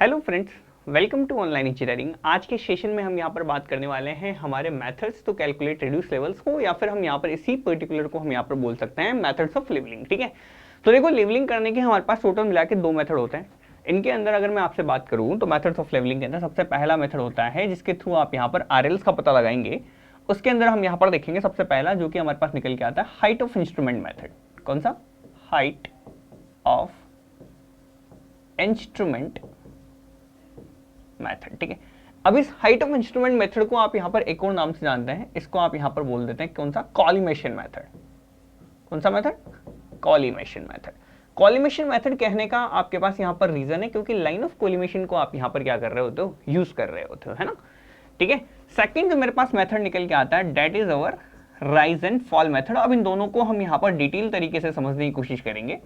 Hello friends, welcome to online engineering. आज के session में हम यहाँ पर बात करने वाले हैं हमारे methods to calculate reduce levels को, या फिर हम यहाँ पर इसी पर्टिकुलर को हम यहाँ पर बोल सकते हैं मेथड्स ऑफ लेवलिंग। ठीक है, तो देखो लेवलिंग करने के हमारे पास टोटल मिला के दो मेथड होते हैं। इनके अंदर अगर मैं आपसे बात करूँ तो मेथड्स ऑफ लेवलिंग के अंदर सबसे पहला मेथड होता है जिसके थ्रू आप यहाँ पर RLs का पता लगाएंगे। उसके अंदर हम यहाँ पर देखेंगे सबसे पहला जो कि हमारे पास निकल के आता है हाइट ऑफ इंस्ट्रूमेंट मेथड। कौन सा? Height of instrument method. ठीक है, अब इस हाइट ऑफ इंस्ट्रूमेंट मेथड को आप यहां पर एक और नाम से जानते हैं, इसको आप यहां पर बोल देते हैं कौन सा? Collimation method. कौन सा method? Collimation method. Collimation method कहने का आपके पास यहां पर रीजन है क्योंकि लाइन ऑफ कॉलिमेशन को आप यहां पर क्या कर रहे होते हो? यूज कर रहे होते हो, है ना। ठीक है, सेकंड जो मेरे पास मेथड निकल के आता है that is our rise and fall method. अब इन दोनों को हम यहां पर डिटेल तरीके से समझने की कोशिश करेंगे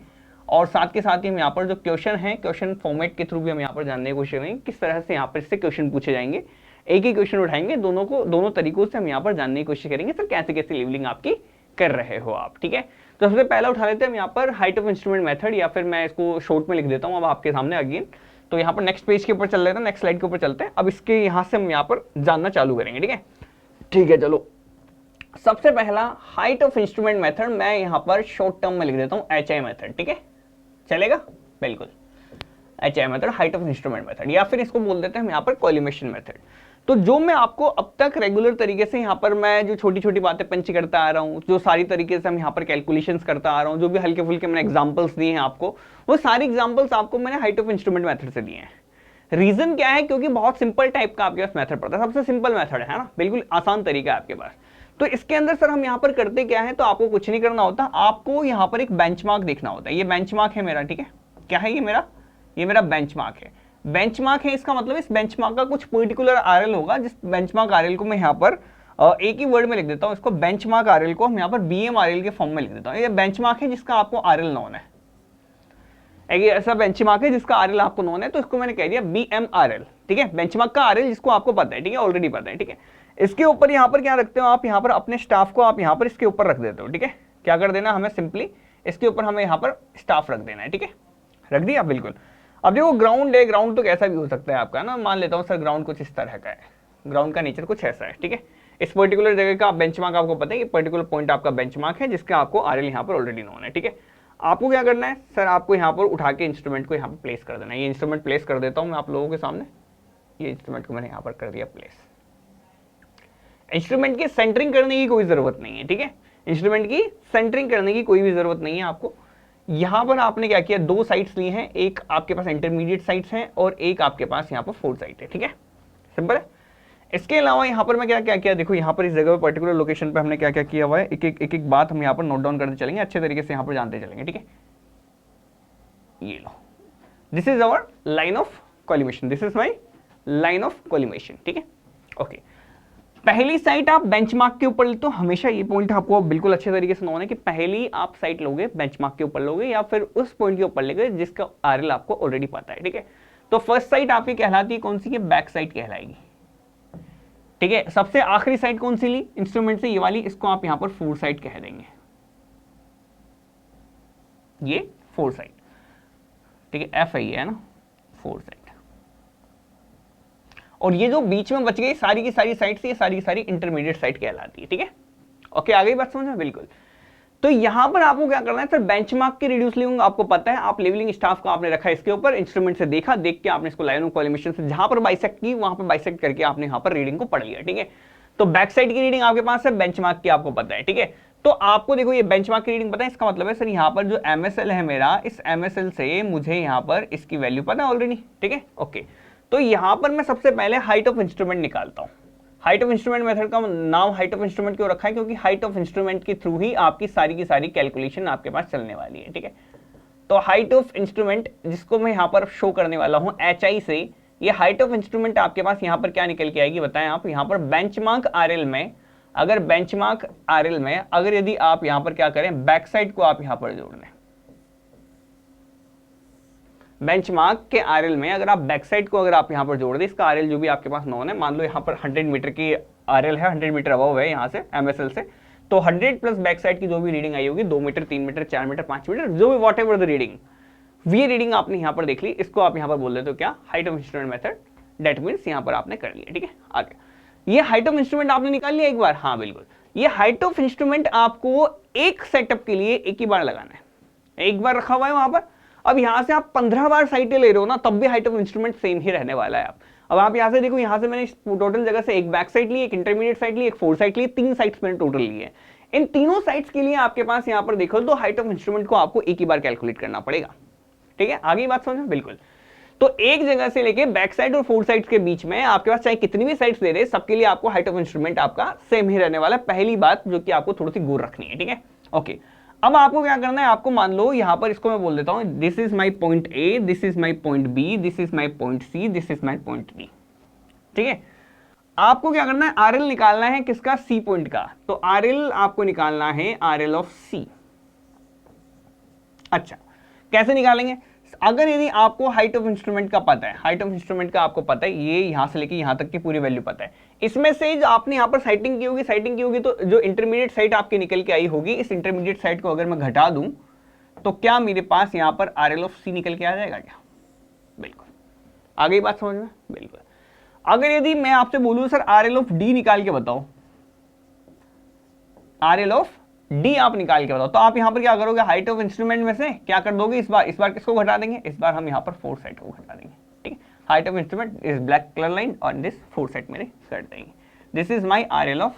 और साथ के साथ ही हम यहाँ पर जो क्वेश्चन है क्वेश्चन फॉर्मेट के थ्रू भी हम यहाँ पर जानने की कोशिश करेंगे किस तरह से यहाँ पर इससे क्वेश्चन पूछे जाएंगे। एक ही क्वेश्चन उठाएंगे, दोनों तरीकों से हम यहाँ पर जानने की कोशिश करेंगे सर कैसे कैसे लेवलिंग आपकी कर रहे हो आप। ठीक है, तो सबसे पहला उठा लेते हैं हम यहाँ पर हाइट ऑफ इंस्ट्रूमेंट मेथड, या फिर मैं इसको शॉर्ट में लिख देता हूँ अब आपके सामने अगेन। तो यहाँ पर नेक्स्ट पेज के ऊपर चल रहे थे, नेक्स्ट स्लाइड के ऊपर चलते हैं। अब इसके यहाँ से हम यहाँ पर जानना चालू करेंगे। ठीक है, ठीक है, चलो सबसे पहला हाइट ऑफ इंस्ट्रूमेंट मेथड मैं यहाँ पर शॉर्ट टर्म में लिख देता हूँ HI मेथड। ठीक है, चलेगा? बिल्कुल, HI method, height of instrument method, या फिर इसको बोल देते हैं हम यहाँ पर कॉलिमेशन मेथड। तो जो मैं आपको अब तक रेगुलर तरीके से यहाँ पर मैं जो छोटी छोटी बातें पंच करता आ रहा हूँ, जो सारी तरीके से हम यहाँ पर कैलकुलेशंस करता आ रहा हूँ, जो भी हल्के फुल्के मैंने एग्जांपल्स दिए हैं आपको, वो सारी एग्जांपल्स आपको मैंने हाइट ऑफ इंस्ट्रूमेंट मेथड से दिए हैं। रीजन क्या है? क्योंकि बहुत सिंपल टाइप का आपके पास मेथड पड़ता है, सबसे सिंपल मेथड है ना, बिल्कुल आसान तरीका है आपके पास। तो इसके अंदर सर हम यहाँ पर करते क्या है, तो आपको कुछ नहीं करना होता, आपको यहाँ पर एक बेंचमार्क देखना होता है। ये बेंचमार्क है मेरा। ठीक है, क्या है ये मेरा बेंचमार्क है। बेंचमार्क है, इसका मतलब इस बेंचमार्क का कुछ पर्टिकुलर RL होगा, जिस बेंचमार्क RL को मैं यहाँ पर एक ही वर्ड में लिख देता हूँ। इसको बेंचमार्क RL को हम यहाँ पर BM RL के फॉर्म में लिख देता हूँ। ये बेंचमार्क है जिसका आपको RL नोन है, एक ऐसा बेंचमार्क है जिसका RL आपको नोन है, तो इसको मैंने कह दिया BM RL। ठीक है, बेंचमार्क का RL जिसको आपको पता है, ठीक है, ऑलरेडी पता है। ठीक है, इसके ऊपर यहाँ पर क्या रखते हो आप? यहाँ पर अपने स्टाफ को आप यहाँ पर इसके ऊपर रख देते हो। ठीक है, क्या कर देना हमें? सिंपली इसके ऊपर हमें यहाँ पर स्टाफ रख देना है। ठीक है, रख दिया, बिल्कुल। अब देखो ग्राउंड है, ग्राउंड तो कैसा भी हो सकता है आपका ना, मान लेता हूँ सर ग्राउंड कुछ इस तरह का है, ग्राउंड का नेचर कुछ ऐसा है। ठीक है, इस पर्टिकुलर जगह का बेंचमार्क आपको पता है, ये पर्टिकुलर पॉइंट आपका बेंचमार्क है जिसका आपको RL यहाँ पर ऑलरेडी नोन है। ठीक है, आपको क्या करना है सर? आपको यहाँ पर उठा के इंस्ट्रूमेंट को यहाँ पर प्लेस कर देना है। ये इंस्ट्रूमेंट प्लेस कर देता हूँ मैं आप लोगों के सामने। ये इंस्ट्रूमेंट को मैंने यहाँ पर कर दिया प्लेस। इंस्ट्रूमेंट की सेंटरिंग करने की कोई जरूरत नहीं है। ठीक है, इंस्ट्रूमेंट की सेंटरिंग करने की कोई भी जरूरत नहीं है आपको। यहां पर आपने क्या किया? दो साइड्स ली हैं, एक आपके पास इंटरमीडिएट साइड्स हैं और एक आपके पास यहाँ पर फोर्थ साइड है। ठीक है, सिंपल है। इसके अलावा यहाँ पर मैं क्या क्या किया, देखो यहाँ पर इस जगह पर पर्टिकुलर लोकेशन पर हमने क्या क्या किया हुआ है, एक बात हम यहाँ पर नोट डाउन करते चलेंगे, अच्छे तरीके से यहाँ पर जानते चलेंगे। ठीक है, ये लो, this is our line of collimation, this is my line of collimation. ठीक है, ओके। पहली साइट आप बेंचमार्क के ऊपर, तो हमेशा ये पॉइंट आपको बिल्कुल अच्छे तरीके से नोन है कि पहली आप साइट लोगे बेंचमार्क के ऊपर लोगे या फिर उस पॉइंट के ऊपर लोगे जिसका RL आपको ऑलरेडी पता है। ठीक है, तो फर्स्ट साइट आपकी कहलाती है कौन सी? है बैक साइड कहलाएगी। ठीक है, सबसे आखिरी साइड कौन सी ली इंस्ट्रूमेंट से? ये वाली, इसको आप यहां पर फोर साइड कह देंगे, ये फोर साइड। ठीक है, F है ना, फोर साइड। और ये जो बीच में बच गई सारी की सारी साइड से, ये सारी की सारी इंटरमीडिएट साइड कहलाती है। ठीक है, ओके, आ गई बात समझ में? बिल्कुल। तो यहां पर आपको क्या करना है सर? बेंचमार्क की रिड्यूस लेवलिंग आपको पता है, आप लेवलिंग स्टाफ को आपने रखा है इसके ऊपर, इंस्ट्रूमेंट से देखा, देख के आपने इसको लाइन ऑफ कॉलिमेशन से जहां पर बाइसेक्ट की वहां पर बाइसेक्ट करके आपने यहां पर रीडिंग को पढ़ लिया। ठीक है, तो बैक साइड की रीडिंग आपके पास है, बेंचमार्क की आपको पता है। ठीक है, तो आपको देखो ये बेंचमार्क की रीडिंग पता है, इसका मतलब है सर यहाँ पर जो MSL है मेरा, इस MSL से मुझे यहाँ पर इसकी वैल्यू पता है ऑलरेडी। ठीक है, ओके। तो यहां पर मैं सबसे पहले हाइट ऑफ इंस्ट्रूमेंट निकालता हूं। हाइट ऑफ इंस्ट्रूमेंट मेथड का नाम हाइट ऑफ इंस्ट्रूमेंट क्यों रखा है? क्योंकि हाइट ऑफ इंस्ट्रूमेंट के थ्रू ही आपकी सारी की सारी कैलकुलेशन आपके पास चलने वाली है। ठीक है, तो हाइट ऑफ इंस्ट्रूमेंट जिसको मैं यहां पर शो करने वाला हूं HI से, ये हाइट ऑफ इंस्ट्रूमेंट आपके पास यहां पर क्या निकल के आएगी बताएं आप? यहां पर बेंचमार्क RL में, अगर बेंचमार्क RL में अगर यदि आप यहां पर क्या करें, बैक साइड को आप यहां पर जोड़ लें, बेंचमार्क के RL में अगर आप बैक साइड को अगर आप यहां पर जोड़ दें, इसका RL जो भी आपके पास नोन है, मान लो यहां पर 100 मीटर की RL है, 100 मीटर अबव है यहां से MSL से, तो 100 प्लस बैक साइड की जो भी रीडिंग आई होगी, 2 मीटर, 3 मीटर, 4 मीटर, 5 मीटर, जो भी whatever the reading, we reading आपने यहाँ पर देख ली, इसको आप यहाँ पर बोल देते हो क्या, height of instrument method, that means यहाँ पर आपने कर लिया, ठीक है। आगे ये हाइट ऑफ इंस्ट्रूमेंट आपने निकाल लिया एक बार, हाँ बिल्कुल, ये हाइट ऑफ इंस्ट्रूमेंट आपको एक सेटअप के लिए एक ही बार लगाना है, एक बार रखा हुआ है वहां पर। अब यहां से आप 15 बार साइटें ले रहे हो ना, तब भी हाइट ऑफ इंस्ट्रूमेंट सेम ही रहने वाला है। अब आप यहां से देखो, यहां से मैंने टोटल जगह से एक बैक साइड ली, एक इंटरमीडिएट साइड ली, एक फोर साइड ली, 3 साइड्स मैंने टोटल ली है। इन तीनों साइड्स के लिए आपके पास यहां पर देखो तो हाइट ऑफ इंस्ट्रूमेंट को आपको एक ही बार कैलकुलेट करना पड़ेगा, ठीक है। आगे बात समझो, बिल्कुल। तो एक जगह से लेके बैक साइड और फोर साइड्स के बीच में आपके पास चाहे कितनी भी साइड्स ले रहे, सबके लिए आपको हाइट ऑफ इंस्ट्रूमेंट आपका सेम ही रहने वाला है। पहली बात जो कि आपको थोड़ी सी गौर रखनी है, ठीक है। ओके, अब आपको क्या करना है, आपको मान लो यहां पर इसको मैं बोल देता हूं, this is my point A, this is my point B, this is my point C, this is my point D, ठीक है। आपको क्या करना है, आर एल निकालना है किसका, सी पॉइंट का। तो आर एल आपको निकालना है, आर एल ऑफ सी। अच्छा, कैसे निकालेंगे, अगर यदि आपको हाइट ऑफ इंस्ट्रूमेंट का पता है, हाइट ऑफ इंस्ट्रूमेंट का आपको पता है, ये यहां से लेके यहां तक की पूरी वैल्यू पता है, इसमें से जो आपने यहां पर साइटिंग की होगी तो जो इंटरमीडिएट साइट आपकी निकल के आई होगी, इस इंटरमीडिएट साइट को अगर मैं घटा दूं तो क्या मेरे पास यहां पर आर एल ऑफ सी निकल के आ जाएगा क्या, बिल्कुल। आगे बात समझ में, बिल्कुल। अगर यदि मैं आपसे बोलूं sir R L of D निकाल के बताओ, आर एल ऑफ डी आप निकाल के बताओ, तो आप यहां पर क्या करोगे, हाइट ऑफ इंस्ट्रूमेंट में से क्या कर दोगे, इस बार किसको घटा देंगे, इस बार हम यहां पर फोर साइड को घटा देंगे, ठीक है। Height of instrument is black colour line और दिस फोर साइड मेरे कर देंगे, this is my R L of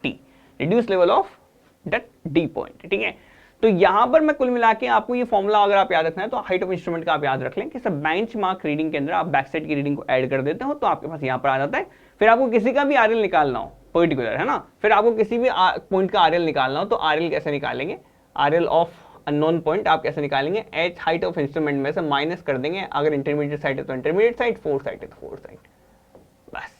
T, reduce level of that D point, ठीक है। तो यहां पर मैं कुल मिला के आपको ये फॉर्मूला अगर आप याद रखना है तो हाइट ऑफ इंस्ट्रूमेंट का आप याद रख लें कि सब बेंच मार्क रीडिंग के अंदर आप बैक साइड की रीडिंग को ऐड कर देते हो तो आपके पास यहां पर आ जाता है। फिर आपको किसी का भी आरएल निकालना हो पर्टिकुलर, है ना, फिर आपको किसी भी पॉइंट का आरएल निकालना हो तो आरएल कैसे निकालेंगे, आरएल ऑफ अननोन पॉइंट आप कैसे निकालेंगे, एच हाइट ऑफ इंस्ट्रूमेंट में से माइनस कर देंगे, अगर इंटरमीडिएट साइड है तो इंटरमीडिएट साइड, फोर साइड है तो फोर साइड, बस।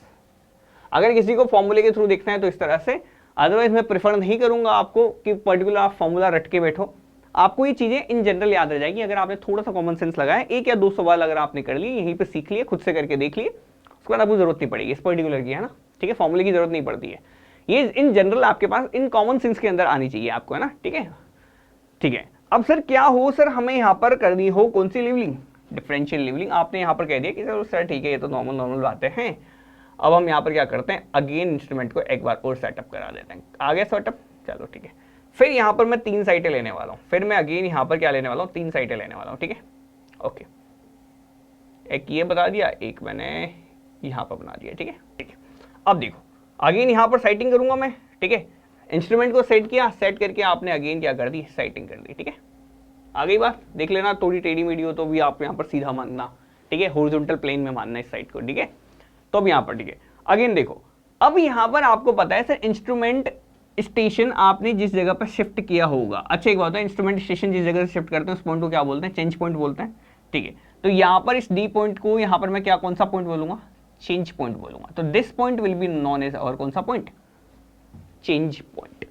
अगर किसी को फॉर्मूले के थ्रू देखना है तो इस तरह से, अदरवाइज मैं प्रेफर नहीं करूंगा आपको कि पर्टिकुलर आप फॉर्मूला रट के बैठो, आपको ये चीजें इन जनरल याद रह जाएगी अगर आपने थोड़ा सा कॉमन सेंस लगाया, एक या दो सवाल अगर आपने कर लिए, यहीं पे सीख लिए, खुद से करके देख लिए, उसके बाद आपको जरूरत नहीं पड़ेगी इस पर्टिकुलर की, है ना, ठीक है, फॉर्मूले की जरूरत नहीं पड़ती है, ये इन जनरल आपके पास इन कॉमन सेंस के अंदर आनी चाहिए आपको, है ना, ठीक है, ठीक है। अब सर क्या हो, सर हमें यहाँ पर करनी हो कौन सी लेवलिंग, डिफरेंशियल लेवलिंग, आपने यहाँ पर कह दिया कि सर ठीक है ये तो नॉर्मल बातें हैं। अब हम यहाँ पर क्या करते हैं, अगेन इंस्ट्रूमेंट को एक बार और सेटअप करा देते हैं, आगे सेटअप, चलो ठीक है। फिर यहाँ पर मैं 3 साइटें लेने वाला हूँ, फिर मैं अगेन यहाँ पर क्या लेने वाला हूँ, 3 साइटें लेने वाला हूँ, ठीक है, ओके। एक ये बता दिया, एक मैंने यहाँ पर बना दिया, ठीक है, ठीक है। अब देखो अगेन यहाँ पर साइटिंग करूंगा मैं, ठीक है, इंस्ट्रूमेंट को सेट किया, सेट करके आपने अगेन क्या कर दी, साइटिंग कर दी, ठीक है। आगे बात देख लेना, थोड़ी टेढ़ी मेढ़ी हो तो भी आप यहाँ पर सीधा मानना, ठीक है, हॉरिजॉन्टल प्लेन में मानना इस साइड को, ठीक है। तो अब यहाँ पर ठीक है, अगेन देखो, अब यहाँ पर आपको पता है सर इंस्ट्रूमेंट स्टेशन आपने जिस जगह पर शिफ्ट किया होगा, अच्छा एक बात है, इंस्ट्रूमेंट स्टेशन जिस जगह से शिफ्ट करते हैं उस पॉइंट को क्या बोलते हैं, चेंज पॉइंट बोलते हैं, ठीक है। तो यहाँ पर इस डी पॉइंट को यहाँ पर मैं क्या कौन सा पॉइंट बोलूंगा, चेंज पॉइंट बोलूंगा। तो this point will be known as, और कौन सा point, change point.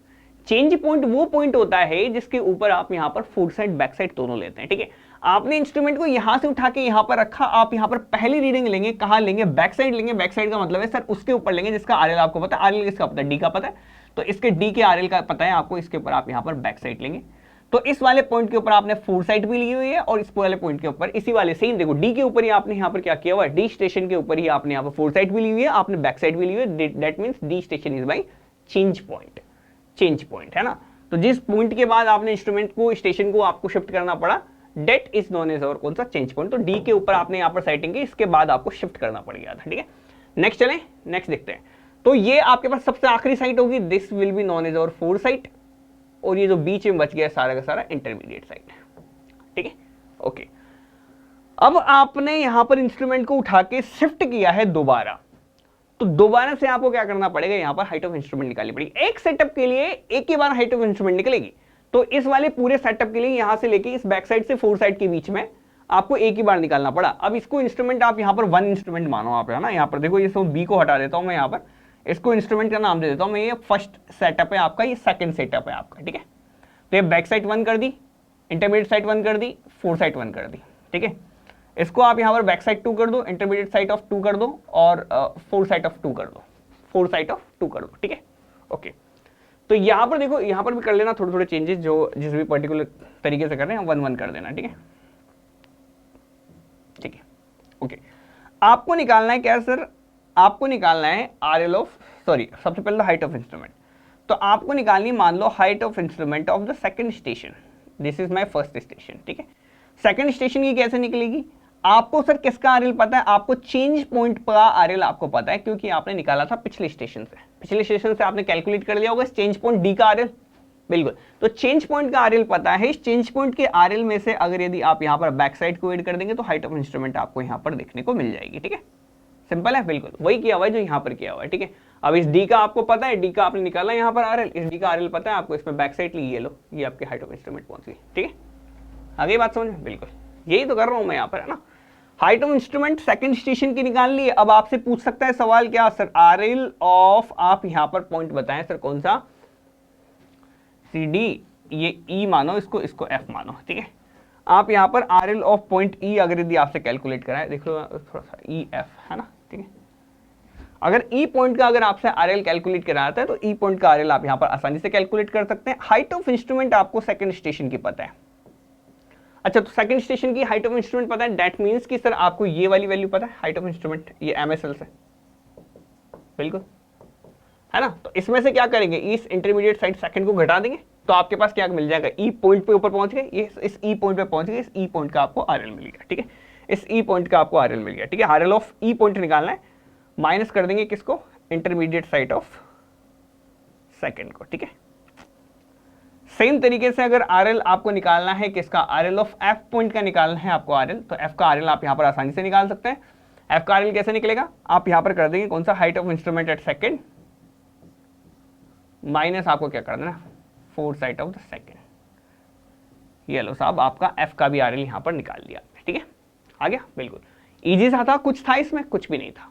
Change point वो पॉइंट होता है जिसके ऊपर आप यहाँ पर फोर साइड बैक साइड दोनों लेते हैं, ठीक है। आपने इंस्ट्रूमेंट को यहां से उठा के यहां पर रखा, आप यहां पर पहली रीडिंग लेंगे, कहां लेंगे, बैक साइड लेंगे, बैक साइड का मतलब है सर उसके ऊपर लेंगे जिसका आरएल आपको पता है, आरएल किसका पता है, डी का पता है, तो इसके डी के आरएल का पता है आपको, इसके ऊपर आप यहां पर बैक साइड लेंगे। तो इस वाले पॉइंट के ऊपर आपने फोर साइड भी ली हुई है और इस वाले पॉइंट के ऊपर इसी वाले सेम देखो डी के ऊपर ही आपने यहां पर क्या किया हुआ है, डी स्टेशन के ऊपर ही आपने यहां पर फोर साइड भी ली हुई है, आपने बैक साइड भी ली हुई है, that means D station is by change point, change point, है ना। तो जिस पॉइंट के बाद आपने इंस्ट्रूमेंट को स्टेशन को आपको शिफ्ट करना पड़ा, डेट इज नोन एज, और कौन सा, चेंज पॉइंट। तो डी के ऊपर आपने यहां पर साइटिंग की, इसके बाद आपको शिफ्ट करना पड़ गया था, ठीक है। नेक्स्ट चलें, नेक्स्ट देखते हैं। तो ये आपके पास सबसे आखिरी साइट होगी, this will be known as और फोर साइट, और ये जो बीच में बच गया सारा का सारा इंटरमीडिएट साइट, ठीक है, ओके। अब आपने यहां पर इंस्ट्रूमेंट को उठा के शिफ्ट किया है दोबारा, तो दोबारा से आपको क्या करना पड़ेगा, यहां पर हाइट ऑफ इंस्ट्रूमेंट निकालनी पड़ेगी। एक सेटअप के लिए एक ही बार हाइट ऑफ इंस्ट्रूमेंट निकलेगी, तो इस वाले पूरे सेटअप के लिए यहां से लेके इस बैक साइड से फोर साइड के बीच में आपको एक ही बार निकालना पड़ा। अब इसको इंस्ट्रूमेंट आप यहां पर वन इंस्ट्रूमेंट मानो आप, है ना। यहां पर देखो ये सब बी को हटा देता हूं मैं, यहां पर इसको इंस्ट्रूमेंट का नाम दे देता हूं मैं, ये फर्स्ट सेटअप है आपका, ये सेकंड सेटअप है आपका, ठीक है। तो ये बैक साइड वन कर दी, इंटरमीडिएट साइड वन कर दी, फोर साइड वन कर दी, ठीक है। इसको आप यहां पर बैक साइड टू कर दो, इंटरमीडिएट साइड ऑफ टू कर दो, और फोर साइड ऑफ टू कर दो, फोर साइड ऑफ टू कर दो, ठीक है, ओके। तो यहां पर देखो, यहां पर भी कर लेना थोड़े थोड़े चेंजेस, जो जिस भी पर्टिकुलर तरीके से कर रहे हैं वन वन कर देना, ठीक है। ओके, आपको निकालना है क्या सर, आपको निकालना है RL ऑफ, सॉरी सबसे पहले हाइट ऑफ इंस्ट्रूमेंट। तो आपको निकालनी है, मान लो height of instrument of the second station, this is my first station, ठीक है। सेकंड स्टेशन की कैसे निकलेगी, आपको सर किसका आरएल पता है, आपको चेंज पॉइंट का आरएल आपको पता है, क्योंकि आपने निकाला था पिछले स्टेशन से, पिछले स्टेशन से आपने कैलकुलेट कर लिया होगा चेंज पॉइंट डी का आरएल, बिल्कुल। तो चेंज पॉइंट का आरएल पता है, इस चेंज पॉइंट के आरएल में से अगर यदि आप यहाँ पर बैक साइड को ऐड कर देंगे तो हाइट ऑफ इंस्ट्रूमेंट आपको यहाँ पर देखने को मिल जाएगी, ठीक है। सिंपल है, बिल्कुल वही किया हुआ है जो यहाँ पर किया हुआ है, ठीक है। अब इस डी का आपको पता है, डी का आपने निकाला यहाँ पर आरएल, इस डी का आरएल पता है आपको, इसमें बैक साइड ली, ये लो, ये आपकी हाइट ऑफ इंस्ट्रूमेंट पहुंच गई, ठीक है। आगे बात समझ में, बिल्कुल यही तो कर रहा हूं मैं यहाँ पर, है ना। Height of instrument second station की निकाल ली। अब आपसे पूछ सकता है सवाल क्या, सर आरएल ऑफ, आप यहाँ पर पॉइंट बताएं सर कौन सा, सी डी, ये ई मानो इसको, इसको एफ मानो, ठीक है। आप यहाँ पर आरएल ऑफ पॉइंट ई अगर यदि आपसे कैलकुलेट कराए, देख लो थोड़ा सा ई एफ, है ना, ठीक है। अगर ई पॉइंट का अगर आपसे आरएल कैलकुलेट कराता है तो ई पॉइंट का आरएल आप यहाँ पर आसानी से कैलकुलेट कर सकते हैं। हाइट ऑफ इंस्ट्रूमेंट आपको सेकंड स्टेशन की पता है, अच्छा तो सेकंड स्टेशन की हाइट ऑफ इंस्ट्रूमेंट पता है, दैट मींस कि सर आपको ये वाली वैल्यू पता है हाइट ऑफ इंस्ट्रूमेंट, ये एमएसएल से, बिल्कुल है ना। तो इसमें से क्या करेंगे, इस इंटरमीडिएट साइड सेकंड को घटा देंगे तो आपके पास क्या मिल जाएगा, ई पॉइंट पे ऊपर पहुंच गए, ये इस ई पॉइंट पे पहुंच गए, इस ई पॉइंट का आपको आरएल मिल गया, ठीक है। इस ई पॉइंट का आपको आरएल मिल गया, ठीक है। आरएल ऑफ ई पॉइंट निकालना है, माइनस कर देंगे किसको, इंटरमीडिएट साइड ऑफ सेकंड को, ठीक है। सेम तरीके से अगर आरएल आपको निकालना है किसका, आरएल ऑफ एफ पॉइंट का निकालना है आपको आरएल, तो एफ का आरएल आप यहां पर आसानी से निकाल सकते हैं। एफ का आरएल कैसे निकलेगा, आप यहां पर कर देंगे कौन सा, height of instrument at second minus आपको क्या कर देना, fourth side of the second, ये लो साहब आपका एफ का भी आरएल यहां पर निकाल लिया, ठीक है। आ गया, बिल्कुल इजी सा था, कुछ था इसमें, कुछ भी नहीं था,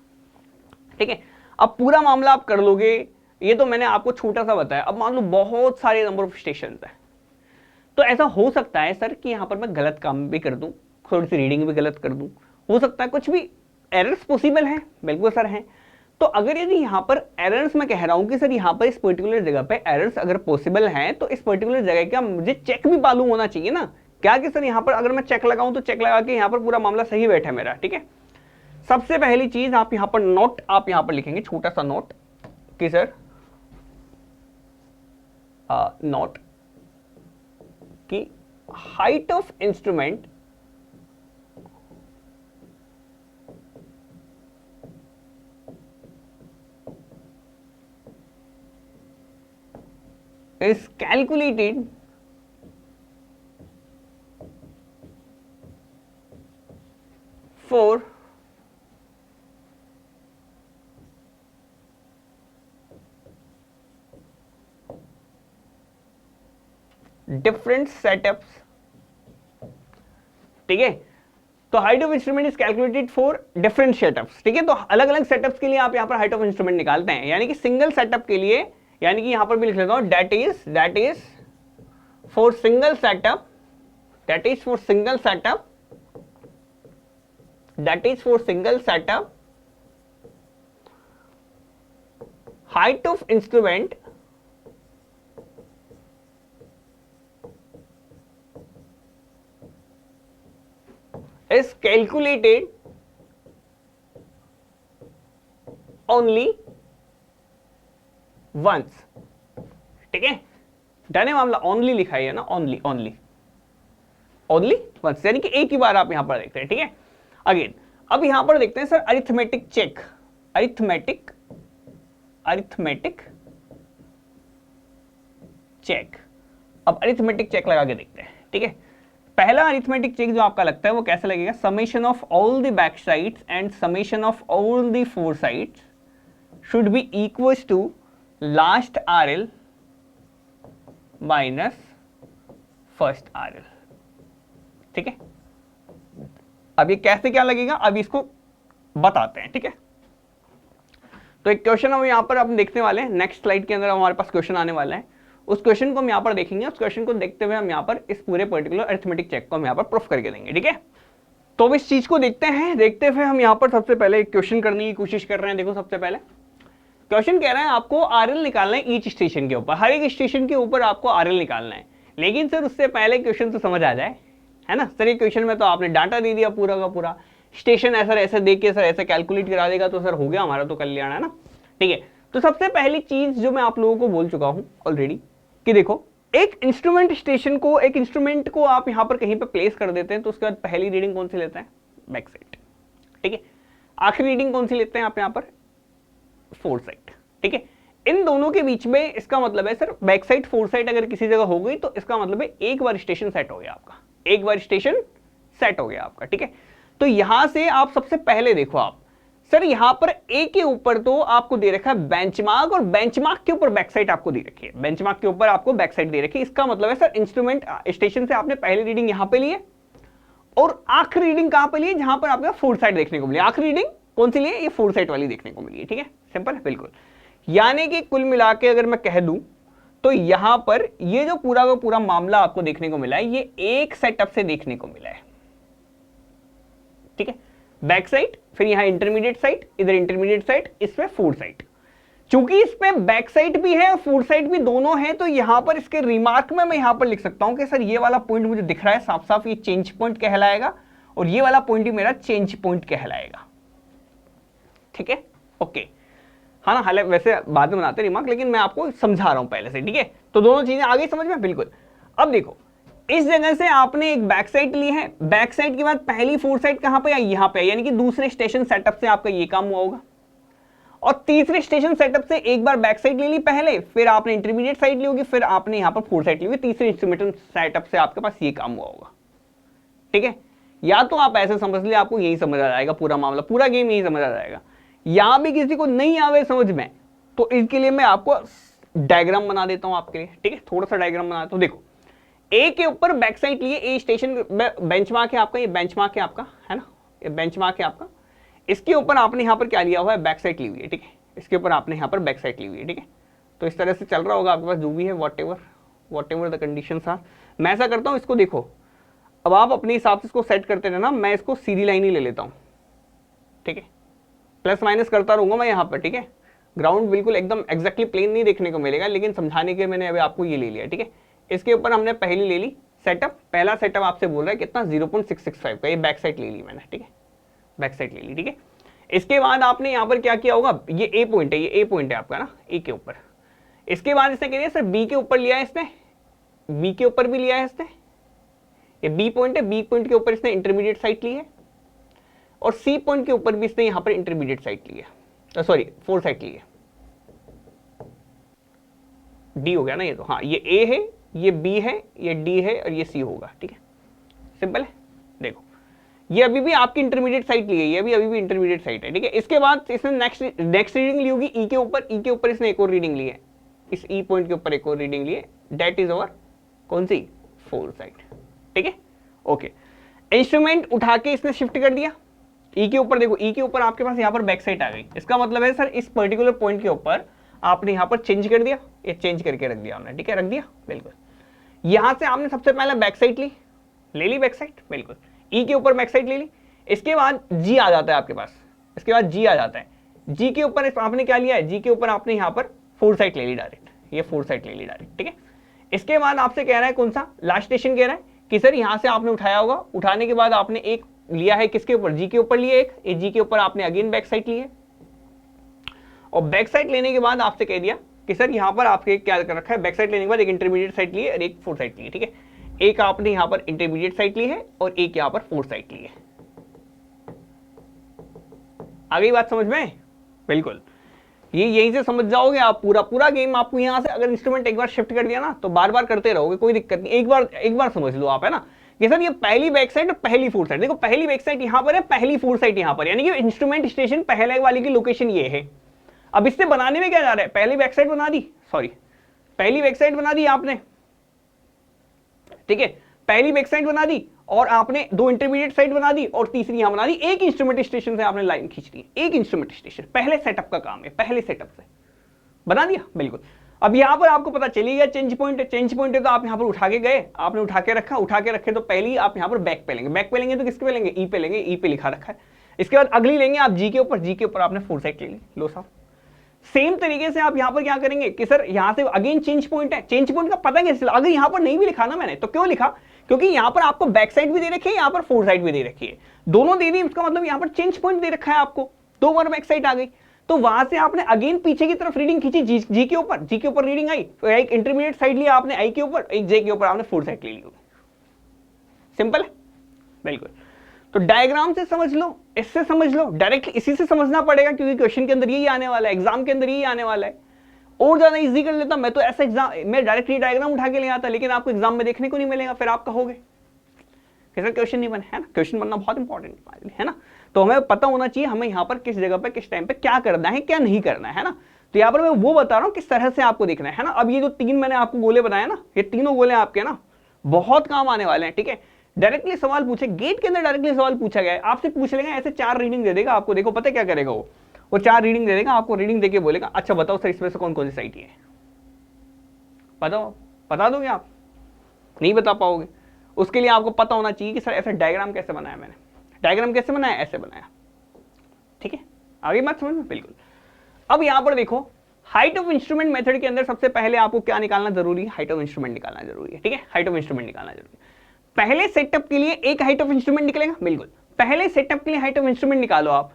ठीक है। अब पूरा मामला आप कर लोगे, ये तो मैंने आपको छोटा सा बताया। अब मान लो बहुत सारे नंबर ऑफ स्टेशन है, तो ऐसा हो सकता है सर कि यहां पर मैं गलत काम भी कर दूं, थोड़ी सी रीडिंग भी गलत कर दूं, हो सकता है कुछ भी एरर्स पॉसिबल हैं, बिल्कुल सर हैं। तो अगर यदि यहां पर एरर्स मैं कह रहा हूं कि सर यहां पर इस पर्टिकुलर जगह पे एरर्स अगर पॉसिबल हैं, तो इस पर्टिकुलर जगह का मुझे चेक भी मालूम होना चाहिए ना, क्या कि सर यहां पर अगर मैं चेक लगाऊं तो चेक लगा के यहां पर पूरा मामला सही बैठा है मेरा, ठीक है। सबसे पहली चीज आप यहां पर नोट, आप यहां पर लिखेंगे छोटा सा नोट कि सर नोट कि height of instrument is calculated for different setups, ठीक है। तो height of instrument is calculated for different setups, ठीक है। तो अलग अलग सेटअप्स के लिए आप यहां पर हाइट ऑफ इंस्ट्रूमेंट निकालते हैं, यानी कि सिंगल सेटअप के लिए, यानी कि यहां पर भी लिख लेता हूं that is for single setup, that is for single setup, that is for single setup, height of instrument is calculated only once, ठीक है। डन है मामला, ओनली लिखा है ना, ओनली ओनली ओनली वंस, यानी कि एक ही बार आप यहां पर देखते हैं, ठीक है। अगेन अब यहां पर देखते हैं sir arithmetic check, arithmetic arithmetic check. अब अरिथमेटिक चेक लगा के देखते हैं, ठीक है। पहला अरिथमेटिक चेक जो आपका लगता है वो कैसे लगेगा, summation of all the back sides and summation of all the fore sides should be equals to last RL minus first RL, ठीक है। अब ये कैसे क्या लगेगा, अब इसको बताते हैं, ठीक है। तो एक क्वेश्चन हम यहां पर अब देखने वाले हैं, नेक्स्ट स्लाइड के अंदर हमारे पास क्वेश्चन आने वाला है, उस क्वेश्चन को हम यहाँ पर देखेंगे, उस क्वेश्चन को देखते हुए हम यहाँ पर इस पूरे पर्टिकुलर अरिथमेटिक चेक को हम यहाँ पर प्रूफ करके देंगे, ठीक है। तो अब इस चीज को देखते हैं, देखते हुए हम यहाँ पर सबसे पहले एक क्वेश्चन करने की कोशिश कर रहे हैं। देखो सबसे पहले क्वेश्चन कह रहा है आपको आरएल निकालना है ईच स्टेशन के ऊपर, हर एक स्टेशन के ऊपर आपको आरएल निकालना है। लेकिन सर उससे पहले क्वेश्चन तो समझ आ जाए, है ना सर। ये क्वेश्चन में तो आपने डाटा दे दिया पूरा का पूरा, स्टेशन ऐसा ऐसे देख के सर ऐसे कैलकुलेट करा देगा तो सर हो गया हमारा तो कल्याण, है ना। ठीक है, तो सबसे पहली चीज जो मैं आप लोगों को बोल चुका हूं ऑलरेडी कि देखो, एक इंस्ट्रूमेंट स्टेशन को, एक इंस्ट्रूमेंट को आप यहां पर कहीं पे प्लेस कर देते हैं तो उसके बाद पहली रीडिंग कौन सी लेते हैं, बैक साइड। ठीक है, आखिरी रीडिंग कौन सी लेते हैं आप यहां पर, फोर साइड। ठीक है, इन दोनों के बीच में इसका मतलब है sir back side four side अगर किसी जगह हो गई तो इसका मतलब है एक बार स्टेशन सेट हो गया आपका, एक बार स्टेशन सेट हो गया आपका। ठीक है, तो यहां से आप सबसे पहले देखो आप सर यहां पर ए के ऊपर तो आपको दे रखा है बेंचमार्क और बेंचमार्क के ऊपर बैक साइड आपको दे रखी है, बेंचमार्क के ऊपर आपको बैक साइड दे रखी है। इसका मतलब है सर इंस्ट्रूमेंट स्टेशन से आपने पहली रीडिंग यहां पे ली है और आखिरी रीडिंग कहां पे ली है, जहां पर आपका फोर साइड देखने को मिली। आखिरी रीडिंग कौन सी ली है, ये फोर साइड वाली देखने को मिली है। ठीक है, सिंपल है बिल्कुल। यानी कि कुल मिला के अगर मैं कह दूं तो यहां पर ये जो पूरा का पूरा मामला आपको देखने को मिला है ये एक सेटअप से देखने को मिला है। ठीक है, बैक साइड, फिर यहां इंटरमीडिएट साइड, इधर इंटरमीडिएट साइड, इसमें फोर साइड। चूंकि इसमें बैक साइड भी है और फोर साइड भी दोनों है तो यहां पर इसके रिमार्क में मैं यहां पर लिख सकता हूं कि सर ये वाला पॉइंट मुझे दिख रहा है साफ साफ, ये चेंज पॉइंट कहलाएगा और ये वाला पॉइंट ही मेरा चेंज पॉइंट कहलाएगा। ठीक है, ओके, हाँ ना, हालांकि वैसे बाद में बनाते रिमार्क, लेकिन मैं आपको समझा रहा हूं पहले से। ठीक है, तो दोनों चीजें आ गई समझ में बिल्कुल। अब देखो, इस जगह से आपने एक बैक साइड ली है, बैक साइड के बाद पहली फोर साइड कहां पे आई, यहां पे, यानी कि दूसरे स्टेशन सेटअप से आपका ये काम हुआ होगा। और तीसरे स्टेशन सेटअप से एक बार बैक साइड ले ली पहले, फिर आपने इंटरमीडिएट साइड ली होगी, फिर आपने यहां पर फोर साइड ली होगी, तीसरे इंस्ट्रूमेंट सेटअप से आपके पास ये काम हुआ होगा। ठीक है, या तो आप ऐसे समझ ले, आपको यही समझ आ जाएगा पूरा मामला, पूरा गेम यही समझ आ जाएगा। यहां भी किसी को नहीं आवे समझ में तो इसके लिए मैं आपको डायग्राम बना देता हूं आपके लिए। ठीक है, थोड़ा सा डायग्राम बनाता हूं। देखो, ए के ऊपर बैक साइड लिए, ए स्टेशन बेंचमार्क है आपका, ये बेंचमार्क है आपका, है ना, ये बेंचमार्क है आपका। इसके ऊपर आपने यहां पर क्या लिया हुआ है, बैक साइड ली हुई है। ठीक है, इसके ऊपर आपने यहां पर बैक साइड ली हुई है। ठीक है, तो इस तरह से चल रहा होगा आपके पास जो भी है, whatever the conditions are. मैं ऐसा करता हूं, इसको देखो, अब आप अपने हिसाब से इसको सेट करते रहना, मैं इसको सीधी लाइन ही ले लेता हूं। ठीक है, प्लस माइनस करता रहूंगा मैं यहाँ पर। ठीक है, ग्राउंड बिल्कुल एकदम एग्जैक्टली प्लेन नहीं देखने को मिलेगा, लेकिन समझाने के मैंने अभी आपको ये ले लिया। ठीक है, इसके ऊपर हमने पहली ले ली सेटअप, पहला सेटअप आपसे बोल रहा है कितना, 0.665 का, ये बैक साइड ले ली मैंने। ठीक है, बैक साइड ले ली। ठीक है, इसके बाद आपने यहाँ पर क्या किया होगा, ये ए पॉइंट है, ये ए पॉइंट है आपका ना, ए के ऊपर। इसके बाद इसने कह दिया सर बी के ऊपर लिया है इसने, बी के ऊपर भी लिया है इसने, ये बी पॉइंट है, बी पॉइंट के ऊपर इसने इंटरमीडिएट साइड ली है और सी पॉइंट के ऊपर भी इसने यहां पर इंटरमीडिएट साइड ली है, सॉरी फोर साइड ली है। डी हो गया ना ये तो, हाँ ये ए है, ये बी है, ये डी है और ये सी होगा। ठीक है, सिंपल है। देखो, ये अभी भी आपकी इंटरमीडिएट साइड ली है, ये अभी भी इंटरमीडिएट साइड है। ठीक है, इसके बाद इसने नेक्स्ट रीडिंग ली होगी ई के ऊपर, ई के ऊपर इसने एक और रीडिंग ली है, इस ई पॉइंट के ऊपर एक और रीडिंग ली है, दैट इज अवर कौन सी, फोर साइड। ठीक है, ओके, इंस्ट्रूमेंट उठा के इसने शिफ्ट कर दिया ई के ऊपर। देखो, ई के ऊपर आपके पास यहाँ पर बैक साइड आ गई, इसका मतलब है सर इस पर्टिकुलर पॉइंट के ऊपर आपने यहाँ पर चेंज कर दिया, ये चेंज करके रख दिया हमने। ठीक है, रख दिया बिल्कुल। यहाँ से आपने सबसे पहले बैक साइड ले ली बैक साइड, बिल्कुल, ई के ऊपर बैक साइड ले ली। इसके बाद जी आ जाता है आपके पास, इसके बाद जी आ जाता है, जी के ऊपर आपने क्या लिया है, जी के ऊपर आपने यहाँ पर फोर साइड ले ली डायरेक्ट, ये फोर साइड ले ली डायरेक्ट। ठीक है, इसके बाद आपसे कह रहा है कौन सा, लास्ट स्टेशन कह रहा है कि सर यहाँ से आपने उठाया होगा, उठाने के बाद आपने एक लिया है किसके ऊपर, जी के ऊपर लिए एक, जी के ऊपर आपने अगेन बैक साइड ली है और बैक साइड लेने के बाद आपसे कह दिया कि सर यहाँ पर आपके क्या कर रखा है, बैक साइड लेने के बाद एक इंटरमीडिएट साइड ली है और एक फोर साइड ली है। ठीक है, एक आपने यहाँ पर इंटरमीडिएट साइड ली है और एक यहाँ पर फोर साइड ली है। आ गई बात समझ में, बिल्कुल, ये यहीं से समझ जाओगे आप, पूरा गेम आपको यहाँ से अगर इंस्ट्रूमेंट एक बार शिफ्ट कर दिया ना तो बार बार करते रहोगे, कोई दिक्कत नहीं। एक बार समझ लो आप, है ना, कि सर ये पहली बैक साइड और पहली फोर साइड। देखो, पहली बैक साइड यहाँ पर है, पहली फोर साइड यहाँ पर, यानी कि इंस्ट्रूमेंट स्टेशन पहले वाली की लोकेशन ये है। अब इससे बनाने में क्या जा रहा है, पहली बैक साइड बना दी, पहली बैक साइड बना दी आपने। ठीक है, पहली बैक साइड बना दी और आपने दो इंटरमीडिएट साइड बना दी और तीसरी यहां बना दी, एक इंस्ट्रूमेंट स्टेशन से आपने लाइन खींच दी, एक इंस्ट्रूमेंट स्टेशन, पहले सेटअप का काम है, पहले सेटअप से बना दिया, बिल्कुल। अब यहां पर आपको पता चली गया चेंज पॉइंट है, तो आप यहां पर उठा के गए, आपने उठा के रखे तो पहली आप यहां पर बैक पे लेंगे, तो किसके पे लेंगे, ई पे लेंगे, ई पे लिखा रखा है। इसके बाद अगली लेंगे आप जी के ऊपर आपने फोर साइड ले ली, लो साहब सेम तरीके से आप यहां पर क्या करेंगे कि सर यहां से अगेन चेंज पॉइंट है, चेंज पॉइंट का पता कैसे चला? अगर यहां पर नहीं भी लिखा ना मैंने, तो क्यों लिखा? क्योंकि यहां पर आपको बैक साइड भी दे रखी है, यहां पर फोर साइड भी दे रखी है, दोनों दे दी, इसका मतलब यहां पर चेंज पॉइंट दे रखा है आपको, 2 बार बैक साइड आ गई, तो वहां से आपने अगेन पीछे की तरफ रीडिंग खींची, जी के ऊपर, जी के ऊपर रीडिंग आई, तो एक इंटरमीडिएट साइड लिया आपने आई के ऊपर, एक जे के ऊपर आपने फोर साइड ले ली। सिंपल है, बिल्कुल। तो डायग्राम से समझ लो, इससे समझ लो, डायरेक्ट इसी से समझना पड़ेगा, क्योंकि क्वेश्चन के अंदर यही आने वाला है, एग्जाम के अंदर यही आने वाला है। और ज्यादा इजी कर लेता मैं तो ऐसा एग्जाम, मैं डायरेक्ट ये डायग्राम उठा के ले आता, लेकिन आपको एग्जाम में देखने को नहीं मिलेगा, फिर आप कहोगे कि सर क्वेश्चन नहीं बना है ना। क्वेश्चन बनना बहुत इंपॉर्टेंट है ना, तो हमें पता होना चाहिए हमें यहाँ पर किस जगह पे किस टाइम पे क्या करना है क्या नहीं करना है ना। तो यहाँ पर मैं वो बता रहा हूँ किस तरह से आपको देखना है ना। अब ये जो 3 मैंने आपको गोले बनाए ना, ये तीनों गोले आपके ना बहुत काम आने वाले हैं, ठीक है। डायरेक्टली सवाल पूछे, गेट के अंदर डायरेक्टली सवाल पूछा गया है, आपसे पूछ लेगा ऐसे 4 रीडिंग दे देगा आपको, देखो पता क्या करेगा वो 4 रीडिंग दे देगा आपको, रीडिंग देके बोलेगा अच्छा बताओ सर इसमें से कौन कौन सी साइट है, बताओ, बता दोगे आप? नहीं बता पाओगे। उसके लिए आपको पता होना चाहिए कि सर ऐसा डायग्राम कैसे बनाया मैंने, डायग्राम कैसे बनाया, ऐसे बनाया, ठीक है। आगे बात समझ में, बिल्कुल। अब यहां पर देखो हाइट ऑफ इंस्ट्रूमेंट मेथड के अंदर सबसे पहले आपको क्या निकालना जरूरी है, हाइट ऑफ इंस्ट्रूमेंट निकालना जरूरी है, ठीक है। हाइट ऑफ इंस्ट्रूमेंट निकालना जरूरी है। पहले सेटअप के लिए एक हाइट ऑफ इंस्ट्रूमेंट निकलेगा, बिल्कुल। पहले सेटअप के लिए हाइट ऑफ इंस्ट्रूमेंट निकालो आप।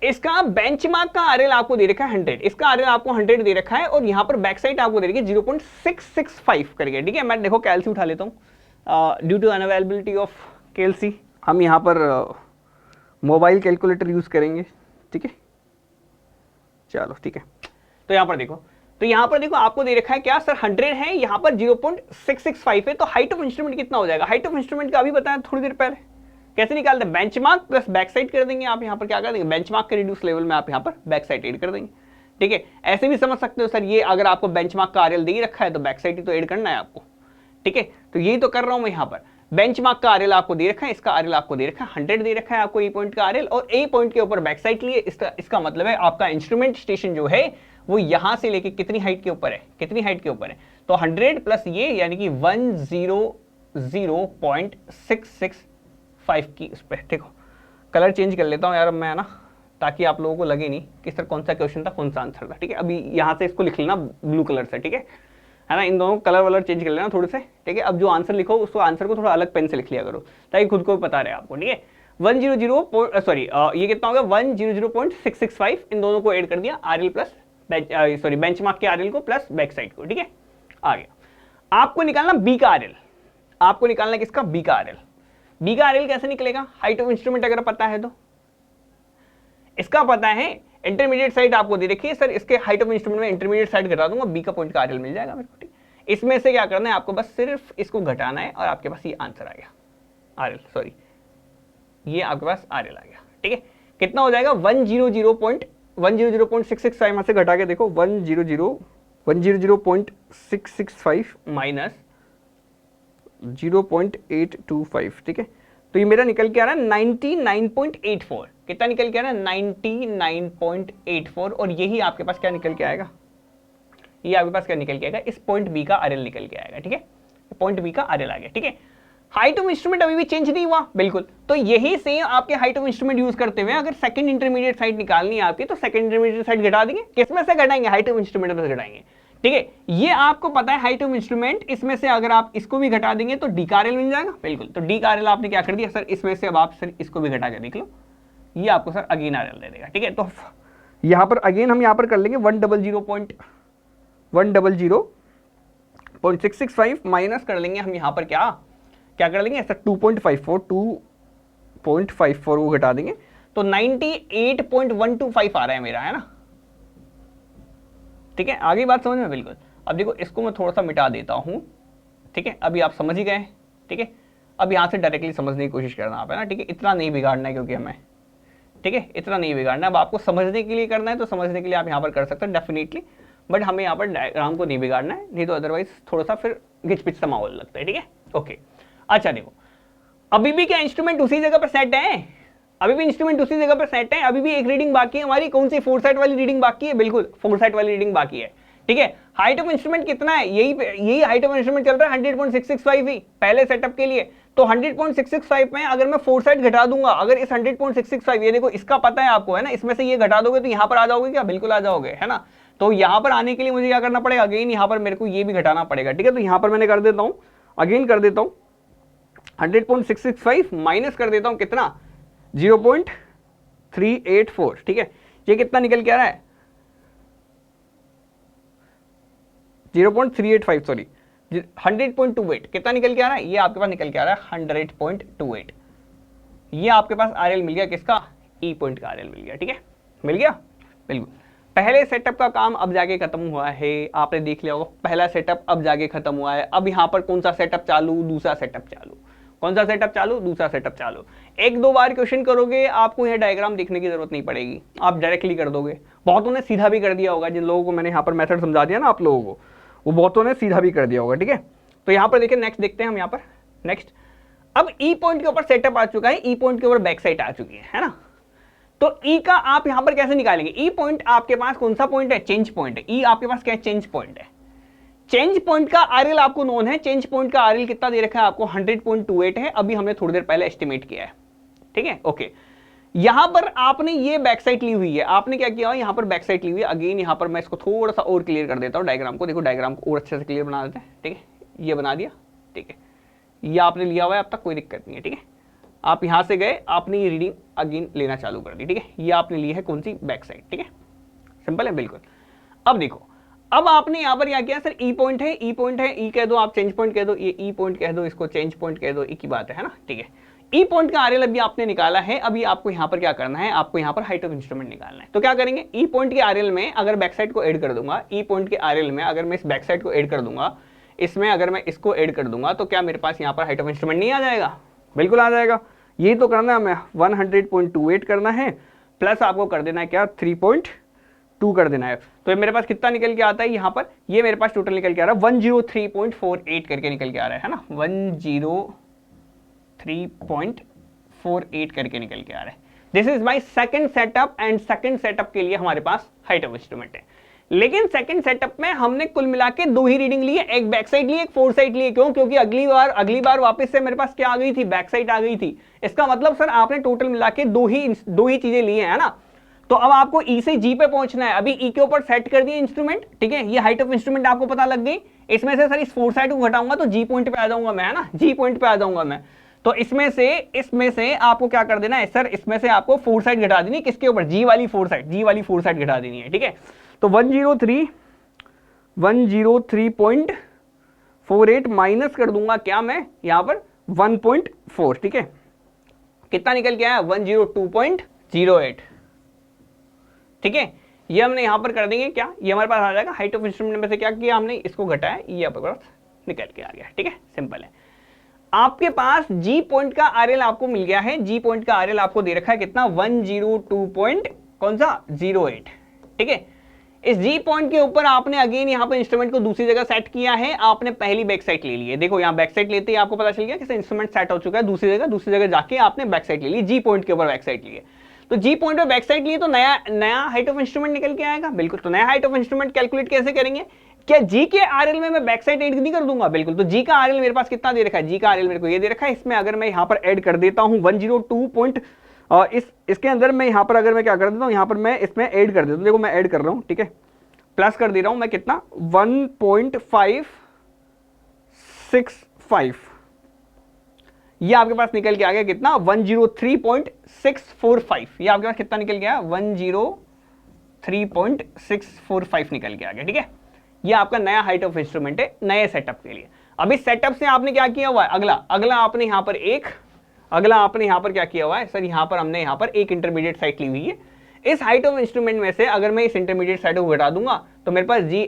इसका बेंचमार्क का आरएल आपको दे रखा है 100, इसका आरएल आपको 100 दे रखा है, और यहां पर बैक साइड आपको दे रखी है 0.665 करके, ठीक है। मैं देखो कैलसी उठा लेता हूं, ड्यू टू अनअवेलेबिलिटी ऑफ कैलसी हम यहां पर मोबाइल कैलकुलेटर यूज करेंगे, ठीक है। चलो ठीक है, तो यहां पर देखो, तो यहां पर देखो आपको दे रखा है क्या सर 100 है, यहां पर 0.665 है, तो हाइट ऑफ इंस्ट्रूमेंट कितना हो जाएगा? हाइट ऑफ इंस्ट्रूमेंट का अभी बताया थोड़ी देर पहले, कैसे निकालते हैं? बेंचमार्क प्लस बैक साइड कर देंगे आप, यहां पर क्या कर देंगे, बेंचमार्क के रिड्यूस लेवल में आप यहां पर बैक साइड ऐड कर देंगे, ठीक है। ऐसे भी समझ सकते हो सर, ये अगर आपको बेंचमार्क का आरएल दे रखा है तो बैक साइड ही तो ऐड करना है आपको, ठीक है। तो यही तो कर रहा हूं मैं, यहां पर बेंचमार्क का आरएल आपको दे रखा है, इसका आरएल आपको दे रखा है 100 दे रखा है आपको ए पॉइंट का आरएल, और ए पॉइंट के ऊपर बैक साइड लिए, इसका मतलब है आपका इंस्ट्रूमेंट स्टेशन जो है वो यहां से लेके कितनी हाइट के ऊपर है, कितनी हाइट के ऊपर है, तो 100 प्लस ये यानी कि 100.665 की उस पर। देखो कलर चेंज कर लेता हूं यार मैं ना, ताकि आप लोगों को लगे नहीं कि सर कौन सा क्वेश्चन था कौन सा आंसर था, ठीक है। अभी यहां से इसको लिख लेना ब्लू कलर से, ठीक है ना। इन दोनों कलर वलर चेंज कर लेना थोड़े से, ठीक है। अब जो आंसर लिखो उसको आंसर को थोड़ा अलग पेन से लिख लिया करो, ताकि खुद को भी पता रहे आपको, ठीक है। 100 सॉरी ये कितना होगा 100.665, इन दोनों को ऐड कर दिया, आरएल प्लस सॉरी बेंचमार्क के आरएल को प्लस बैक साइड को, ठीक है। आ गया, आपको निकालना बी का आरएल, आपको निकालना किसका, बी का आरएल। बी का आरएल कैसे निकलेगा? हाइट ऑफ इंस्ट्रूमेंट अगर पता है तो, इसका पता है इंटरमीडिएट साइड आपको दे रखी है, सर इसके हाइट ऑफ इंस्ट्रूमेंट में इंटरमीडिएट साइड घटा दूंगा, बी का पॉइंट का आरएल मिल जाएगा मेरे को, ठीक। इसमें से क्या करना है आपको, बस सिर्फ इसको घटाना है और आपके पास ये आंसर आ गया, आरएल सॉरी ये आपके पास आरएल आ गया, ठीक है। कितना हो जाएगा 100.665 यहां से घटा के देखो 100.665 माइनस 0.825, ठीक है। तो ये मेरा निकल के आ रहा है 99.84, कितना निकल के आ रहा है 99.84, और यही आपके पास क्या निकल के आएगा, ये आपके पास क्या निकल के आएगा, इस पॉइंट बी का आरएल निकल के आएगा, ठीक है। पॉइंट बी का आरएल आ गया, ठीक है। हाइट ऑफ इंस्ट्रूमेंट अभी भी चेंज नहीं हुआ, बिल्कुल। तो यही सेम आपके हाइट ऑफ इंस्ट्रूमेंट यूज करते हुए अगर सेकंड इंटरमीडिएट साइड निकालनी है आपकी, तो सेकंड इंटरमीडिएट साइड घटा देंगे, किसमें से घटाएंगे, हाइट ऑफ इंस्ट्रूमेंट में से घटाएंगे, ठीक है। ये आपको पता है हाइट ऑफ इंस्ट्रूमेंट, इसमें से अगर आप इसको भी घटा देंगे तो डी का आरएल मिल जाएगा, बिल्कुल। तो डी का आरएल आपने क्या कर दिया सर, इसमें से अब आप सर इसको भी घटा के देख लो, ये आपको सर अगेन आरएल दे देगा, ठीक है। तो यहां पर अगेन हम यहां पर कर लेंगे 100.665 माइनस कर लेंगे हम यहां पर क्या कर लेंगे सर 2.54 वो घटा देंगे, तो 98.125 आ रहा है मेरा, है ना, ठीक है। आगे बात समझ में, बिल्कुल। अब देखो इसको मैं थोड़ा सा मिटा देता हूं, ठीक है। अभी आप समझ ही गए, ठीक है। अब यहां से डायरेक्टली समझने की कोशिश करना आप, है ना, ठीक है। इतना नहीं बिगाड़ना है क्योंकि हमें, ठीक है, इतना नहीं बिगाड़ना। अब आपको समझने के लिए करना है तो समझने के लिए आप यहां पर कर सकते हैं डेफिनेटली, बट हमें यहाँ पर डायग्राम को नहीं बिगाड़ना है, नहीं तो अदरवाइज थोड़ा सा फिर घिचपिच सा माहौल लगता है, ठीक है। ओके, अच्छा देखो, अभी भी क्या इंस्ट्रूमेंट उसी जगह पर सेट है, अभी भी इंस्ट्रूमेंट उसी जगह पर सेट है, अभी भी एक रीडिंग बाकी है हमारी, कौन सी, फोर साइड वाली रीडिंग बाकी है, बिल्कुल फोर साइड वाली रीडिंग बाकी है, ठीक है। हाइट ऑफ इंस्ट्रूमेंट कितना है, यही हाइट ऑफ इंस्ट्रूमेंट चल रहा है 100.665 ही पहले सेटअप के लिए। तो 100.665 में अगर मैं फोर साइड घटा दूंगा, अगर इस 100.665 ये देखो इसका पता है आपको, है ना, इसमें से ये घटा दोगे तो यहां पर आ जाओगे क्या, बिल्कुल आ जाओगे, है ना। तो यहाँ पर आने के लिए मुझे क्या करना पड़ेगा, अगेन यहाँ पर मेरे को ये भी घटाना पड़ेगा, ठीक है। तो यहाँ पर मैंने कर देता हूँ, अगेन कर देता हूँ 100.665 माइनस कर देता हूँ कितना 0.384, ठीक है। ये कितना निकल के आ रहा है 0.385 सॉरी 100.28 कितना निकल के आ रहा है, ये आपके पास निकल के आ रहा है 100.28। ये आपके पास आरएल मिल गया, किसका, ई पॉइंट का आरएल मिल गया, ठीक है, मिल गया। बिल्कुल पहले सेटअप का काम अब जाके खत्म हुआ है, आपने देख लिया होगा पहला सेटअप अब जाके खत्म हुआ है। अब यहाँ पर कौन सा सेटअप चालू, दूसरा सेटअप चालू, कौन सा सेटअप चालू, दूसरा सेटअप चालू। एक दो बार क्वेश्चन करोगे आपको यह डायग्राम देखने की जरूरत नहीं पड़ेगी, आप डायरेक्टली कर दोगे। बहुतों ने सीधा भी कर दिया होगा, जिन लोगों को मैंने यहाँ पर मेथड समझा दिया ना आप लोगों को, वो बहुतों ने सीधा भी कर दिया होगा, ठीक है। तो यहाँ पर देखिए नेक्स्ट देखते हैं हम यहाँ पर नेक्स्ट। अब ई पॉइंट के ऊपर सेटअप आ चुका है, ई पॉइंट के ऊपर बैक साइड आ चुकी है ना। तो ई का आप यहां पर कैसे निकालेंगे, ई पॉइंट आपके पास कौन सा पॉइंट है, चेंज पॉइंट है। ई आपके पास क्या है, चेंज पॉइंट है। चेंज पॉइंट का आरएल आपको नोन है, चेंज पॉइंट का आरएल कितना दे रखा है आपको 100.28 है, अभी हमने थोड़ी देर पहले एस्टिमेट किया है, ठीक है, ओके। यहां पर आपने ये बैक साइड ली हुई है, आपने क्या किया, यहां पर बैक साइड ली हुई है। अगेन यहां पर मैं इसको थोड़ा सा और क्लियर कर देता हूं डायग्राम को, देखो डायग्राम को और अच्छे से क्लियर बना देते हैं, ठीक है। ये बना दिया, ठीक है, ये आपने लिया हुआ है, अब तक कोई दिक्कत नहीं है, ठीक है। आप यहां से गए, आपने ये रीडिंग अगेन लेना चालू कर दी, ठीक है। ये आपने ली है कौन सी, बैक साइड, ठीक है, सिंपल है बिल्कुल। अब देखो, अब आपने यहां पर क्या किया, सर ई पॉइंट है, ई पॉइंट है, ई कह दो आप, चेंज पॉइंट कह दो, ये ई पॉइंट कह दो, इसको चेंज पॉइंट कह दो, एक ही बात है ना, ठीक है। ई पॉइंट का आरएल अभी आपने निकाला है, अभी आपको यहां पर क्या करना है, आपको यहां पर हाइट ऑफ इंस्ट्रूमेंट निकालना है। तो क्या करेंगे, ई पॉइंट के आरएल में अगर बैक साइड को ऐड कर दूंगा, ई पॉइंट के आरएल में अगर मैं इस बैक साइड को ऐड कर दूंगा, इसमें अगर मैं इसको ऐड कर दूंगा, तो क्या मेरे पास यहां पर हाइट ऑफ इंस्ट्रूमेंट नहीं आ जाएगा, बिल्कुल आ जाएगा। यही तो करना है हमें, 100.28 करना है, प्लस आपको कर देना है क्या 3.2 कर देना है। तो मेरे पास कितना निकल के आता है यहाँ पर, ये मेरे पास टोटल निकल के आ रहा है 103.48 करके निकल के आ रहा है ना, 103.48 करके निकल के आ रहा है। This is my second setup, and second setup के लिए हमारे पास हाइट ऑफ इंस्ट्रूमेंट है। लेकिन सेकंड सेटअप में हमने कुल मिला के दो ही रीडिंग ली है, एक बैक साइड ली, एक फोर साइड ली। क्यों, क्योंकि अगली बार वापस से मेरे पास क्या आ गई थी, बैक साइड आ गई थी। इसका मतलब सर आपने टोटल मिला के दो ही चीजें ली है ना। तो अब आपको ई से जी पे पहुंचना है। अभी ई के ऊपर सेट कर दिया इंस्ट्रूमेंट, ठीक है, ये हाइट ऑफ इंस्ट्रूमेंट आपको पता लग गई। इसमें से सर इस फोर साइड को घटाऊंगा तो जी पॉइंट पे आ जाऊंगा मैं, है ना, जी पॉइंट पे आ जाऊंगा मैं। तो इसमें से आपको क्या कर देना है सर, इसमें से आपको फोर साइड घटा देनी, किसके ऊपर, जी वाली फोर साइड घटा देनी है, ठीक है। तो 103.48 माइनस कर दूंगा क्या मैं यहां पर 1.4, ठीक है। कितना निकल के आया 102.08, ठीक है। ये हमने यहां पर कर देंगे क्या, ये हमारे पास आ जाएगा हाइट ऑफ इंस्ट्रूमेंट में से क्या किया हमने, इसको घटाया, ये आपके पास निकल के आ गया, ठीक है, सिंपल है। आपके पास जी पॉइंट का आरएल आपको मिल गया है, जी पॉइंट का आरएल आपको दे रखा है कितना 102.08, ठीक है। इस जी पॉइंट के ऊपर आपने अगेन यहां पर इंस्ट्रूमेंट को दूसरी जगह सेट किया है, आपने पहली बैक साइड ले ली है। देखो यहां बैक साइड लेते ही आपको पता चल गया कि इंस्ट्रूमेंट सेट हो चुका है दूसरी जगह जाके आपने बैक साइड ले ली, जी पॉइंट के ऊपर बैक साइड ली है। तो जी पॉइंट पे बैक साइड लिए तो नया हाइट ऑफ इंस्ट्रूमेंट निकल के आएगा, बिल्कुल। तो नया हाइट ऑफ इंस्ट्रूमेंट कैलकुलेट कैसे करेंगे, क्या जी के आरएल में मैं बैक साइड ऐड नहीं कर दूंगा, बिल्कुल। तो जी का आरएल मेरे पास कितना दे रखा है, जी का आरएल मेरे को ये दे रखा है, इसमें अगर मैं यहां पर ऐड कर देता हूं 102 इसके अंदर मैं यहां पर अगर मैं क्या कर देता हूं, यहां पर मैं इसमें ऐड कर देता हूं, देखो मैं ऐड कर रहा हूं, ठीक है, प्लस कर दे रहा हूं मैं कितना 1.565, ये आपके पास निकल के आ गया कितना 103.645, ये आपके पास कितना निकल गया 103.645 निकल के आ गया, ठीक है। ये आपका नया हाइट ऑफ इंस्ट्रूमेंट है नए सेटअप के लिए। अभी सेटअप से आपने क्या किया हुआ है, अगला आपने यहां पर क्या किया हुआ है सर, यहां पर हमने यहां पर एक इंटरमीडिएट साइट ली हुई है। इस हाइट ऑफ इंस्ट्रूमेंट में से अगर मैं इस इंटरमीडिएट साइड को घटा दूंगा तो मेरे पास जी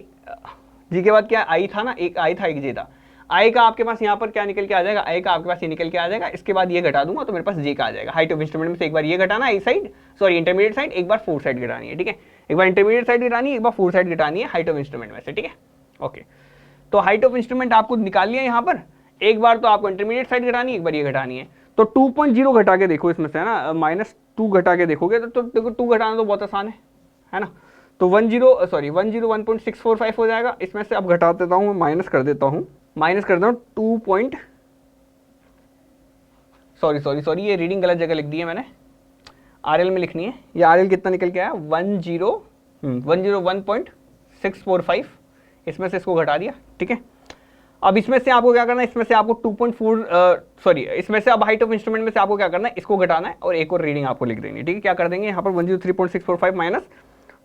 के बाद क्या आई था ना, एक आई था एक जे था, आई का आपके पास यहाँ पर क्या निकल के आ जाएगा, आई का आपके पास ये निकल के आ जाएगा। इसके बाद ये घटा दूंगा तो मेरे पास जे का आ जाएगा। हाइट ऑफ इंस्ट्रूमेंट में से एक बार ये घटाना है, इंटरमीडिएट साइड, एक बार फोर साइड घटानी है, ठीक है। एक बार इंटरमीडिएट साइड घटानी है, एक बार फोर साइड घटानी है हाइट ऑफ इंस्ट्रूमेंट में से, ठीक है, ओके। तो हाइट ऑफ इंस्ट्रूमेंट आपको निकाल लिया यहाँ पर, एक बार तो आपको इंटरमीडिएट साइड घटानी है, एक बार ये घटानी है। तो 2.0 घटा के देखो इसमें से, है ना, -2 घटा के देखोगे तो देखो 2 घटाना तो बहुत आसान है ना। तो 101.645 हो जाएगा। इसमें से अब घटा देता हूँ, माइनस कर देता हूँ 2 सॉरी ये रीडिंग गलत जगह लिख दी है मैंने, आरएल में लिखनी है। ये आरएल कितना निकल के आया 101. 2.645, इसमें से इसको घटा दिया, ठीक है। अब इसमें से आपको क्या करना है, इसमें से आपको 2.4 इसमें से अब हाइट ऑफ इंस्ट्रूमेंट में से आपको क्या करना है, इसको घटाना है और एक और रीडिंग आपको लिख देनी है, ठीक है। क्या कर देंगे यहाँ पर 103.645 माइनस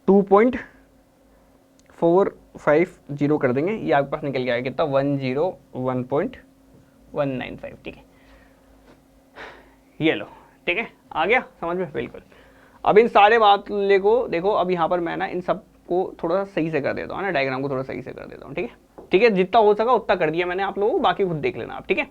2.450 कर देंगे, ये आपके पास निकल गया है कितना 101.195, ठीक है। ये लो, ठीक है, आ गया समझ में, बिल्कुल। अब इन सारे बातले को देखो, अब यहाँ पर मैं ना इन सब को थोड़ा सा सही से कर देता हूँ ना, डायग्राम को थोड़ा सही से कर देता हूँ, ठीक है। ठीक है, जितना हो सका उतना कर दिया मैंने आप लोगों को, बाकी खुद देख लेना आप, ठीक है।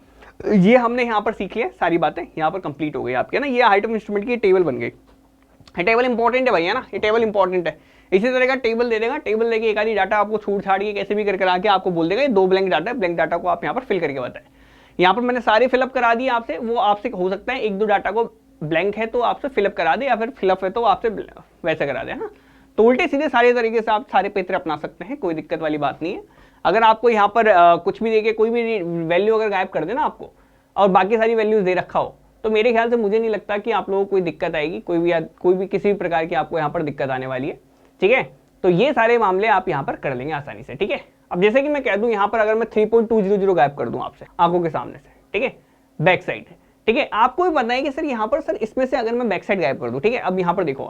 ये हमने यहाँ पर सीख लिया, सारी बातें यहाँ पर कंप्लीट हो गई आपके ना। ये हाइट ऑफ इंस्ट्रूमेंट की टेबल बन गई। ये टेबल इंपॉर्टेंट है भैया ना, ये टेबल इंपॉर्टेंट है। इसी तरह का टेबल दे देगा, टेबल देके एक आधी डाटा आपको छूट छाड़ के कैसे भी करके आके आपको बोल देगा ये 2 ब्लैंक डाटा है, ब्लैंक डाटा को आप यहाँ पर फिल करके बताएं। यहाँ पर मैंने सारे फिलअप करा दिए आपसे, वो आपसे हो सकता है 1-2 डाटा को ब्लैंक है तो आपसे फिलअप करा दे, या फिर फिलअप है तो आपसे वैसे करा दे, है ना। तो उल्टे सीधे सारे तरीके से आप सारे पेपर अपना सकते हैं, कोई दिक्कत वाली बात नहीं है। अगर आपको यहाँ पर कुछ भी देके कोई भी वैल्यू अगर गायब कर देना आपको और बाकी सारी वैल्यूज दे रखा हो, तो मेरे ख्याल से मुझे नहीं लगता कि आप लोगों को कोई दिक्कत आएगी, कोई भी किसी भी प्रकार की आपको यहाँ पर दिक्कत आने वाली है, ठीक है। तो ये सारे मामले आप यहाँ पर कर लेंगे आसानी से, ठीक है। अब जैसे कि मैं कह दूं यहाँ पर अगर मैं 3.200 गायब कर दूं आपसे आंखों के सामने से, ठीक है, बैक साइड, ठीक है, आपको भी पता है कि सर यहाँ पर सर इसमें से अगर मैं बैक साइड गायब कर दूं, ठीक है। अब यहाँ पर देखो,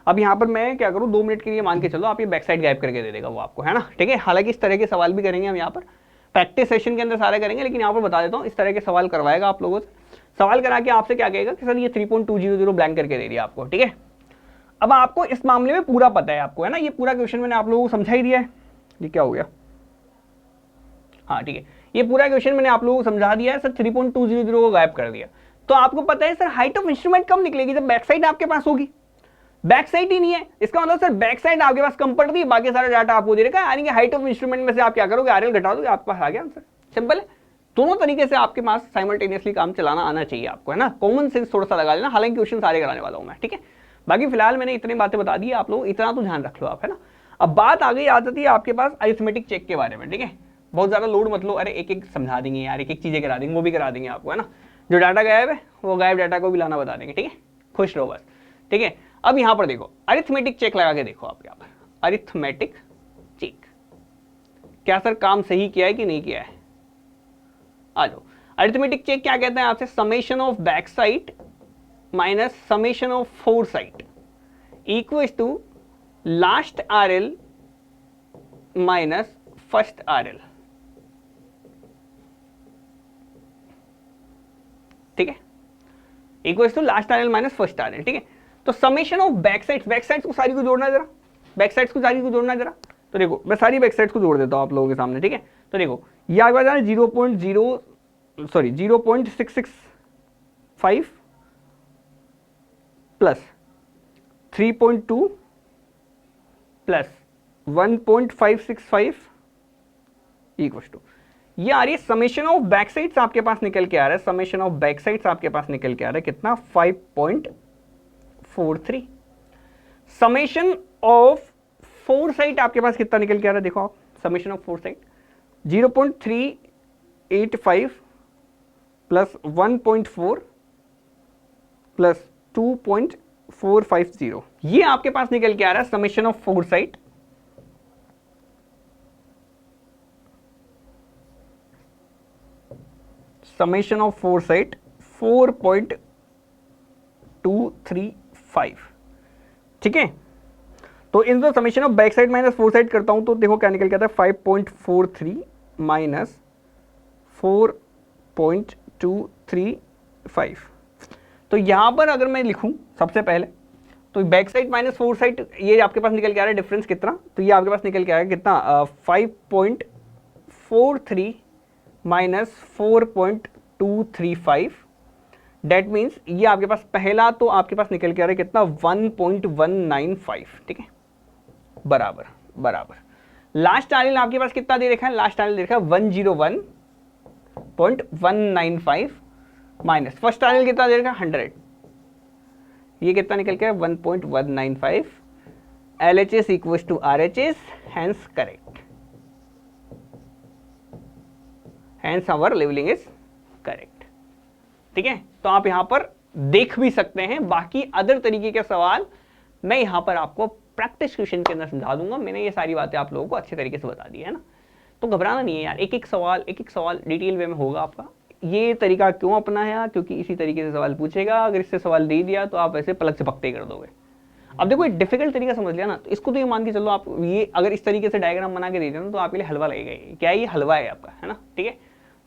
अब यहाँ पर मैं क्या करूँ, 2 मिनट के लिए मान के चलो आप ये बैक साइड गायब करके दे देगा वो आपको, है ना, ठीक है। हालांकि इस तरह के सवाल भी करेंगे हम यहाँ पर, प्रैक्टिस सेशन के अंदर सारे करेंगे, लेकिन यहाँ पर बता देता हूँ इस तरह के सवाल करवाएगा आप लोगों से। सवाल करा के आपसे क्या कहेगा कि सर ये 3.200 ब्लैंक करके दे दिया आपको, ठीक है। अब आपको इस मामले में पूरा पता है आपको, है ना, ये पूरा क्वेश्चन मैंने आप लोगों को समझा ही दिया है। ये क्या हो गया, हाँ ठीक है, ये पूरा क्वेश्चन मैंने आप लोगों को समझा दिया है। सर 3.200 को गायब कर दिया, तो आपको पता है सर हाइट ऑफ इंस्ट्रूमेंट कब निकलेगी, जब बैक साइड आपके पास होगी। बैक साइड ही नहीं है, इसका मतलब सर बैक साइड आपके पास कम पड़ रही है, बाकी सारा डाटा आपको दे रखा है, यानी कि हाइट ऑफ इंस्ट्रूमेंट में से आप क्या करोगे, आरएल घटा दोगे, आपके पास आ गया आंसर। सिंपल है, दोनों तरीके से आपके पास साइमल्टेनियसली काम चलाना आना चाहिए आपको, है ना। कॉमन सेंस थोड़ा सा लगा लेना, हालांकि क्वेश्चन सारे कराने वाला हूं मैं, ठीक है। बाकी फिलहाल मैंने इतनी बातें बता दी, आप लोग इतना तो ध्यान रख लो आप, है ना। अब बात आ गई आ जाती है आपके पास अरिथमेटिक चेक के बारे में, ठीक है। बहुत ज्यादा लोड मत लो, अरे एक एक समझा देंगे यार, एक एक चीजें करा देंगे, वो भी करा देंगे आपको, है ना। जो डाटा गायब है वो गायब डाटा को भी लाना बता देंगे, ठीक है, खुश रहो बस, ठीक है। अब यहाँ पर देखो अरिथमेटिक चेक लगा के देखो आप यहाँ पर, अरिथमेटिक चेक, क्या सर काम सही किया है कि नहीं किया है, आ जाओ। अरिथमेटिक चेक क्या कहते हैं आपसे, summation of back side minus summation of fore side equals to last RL minus first RL, ठीक है, equals to last RL minus first RL, ठीक है। तो समेशन ऑफ बैक साइड्स को सारी को जोड़ना जरा, बैक साइड्स को सारी को जोड़ना जरा। तो देखो मैं सारी बैक साइड्स को जोड़ देता हूं आप लोगों के सामने, ठीक है। तो देखो ये आगे जाना 0.665 प्लस 3.2 प्लस 1.565 इक्वल टू, ये आ रही है समेशन ऑफ बैक साइड्स आपके पास निकल के आ रहा है, समेशन ऑफ बैक साइड्स आपके पास निकल के आ रहा है कितना 5.43। समेशन ऑफ फोर साइड आपके पास कितना निकल के आ रहा है, देखो आप, summation of fore side 0.385 plus 1.4 plus 2.450, ये आपके पास निकल के आ रहा है summation of fore side. Summation of fore side 4.235, ठीक है। तो इन दो summation of back side minus four side करता हूं तो देखो क्या निकल के आता है 5.43 माइनस 4.235। तो यहां पर अगर मैं लिखूं सबसे पहले तो back side minus four side, ये आपके पास निकल के आ रहा है डिफरेंस कितना, तो ये आपके पास निकल के आएगा कितना 5.43 माइनस 4.235, डेट मीन्स ये आपके पास पहला तो आपके पास निकल के आ रहा है कितना 1.195, ठीक है, बराबर बराबर। लास्ट आरएल आपके पास कितना दे रखा है, लास्ट आरएल दे रखा है 101.195 माइनस फर्स्ट आरएल कितना दे रखा है 100, ये कितना निकल के 1.195। LHS equals to RHS, hence correct, hence our levelling is correct, ठीक है। तो आप यहां पर देख भी सकते हैं, बाकी अदर तरीके के सवाल मैं यहाँ पर आपको प्रैक्टिस क्वेश्चन के अंदर समझा दूंगा। मैंने ये सारी बातें आप लोगों को अच्छे तरीके से बता दी है ना, तो घबराना नहीं है यार, एक एक सवाल डिटेल वे में होगा आपका। ये तरीका क्यों अपनाया, क्योंकि इसी तरीके से सवाल पूछेगा, अगर इससे सवाल दे दिया तो आप ऐसे पलक से पकते कर दोगे। अब देखो एक डिफिकल्ट तरीका समझ लिया ना, तो इसको तो ये मान के चलो आप, ये अगर इस तरीके से डायग्राम बना के दे देना तो आपके लिए हलवा लगेगा। ये क्या है, ये हलवा है आपका, है ना, ठीक है।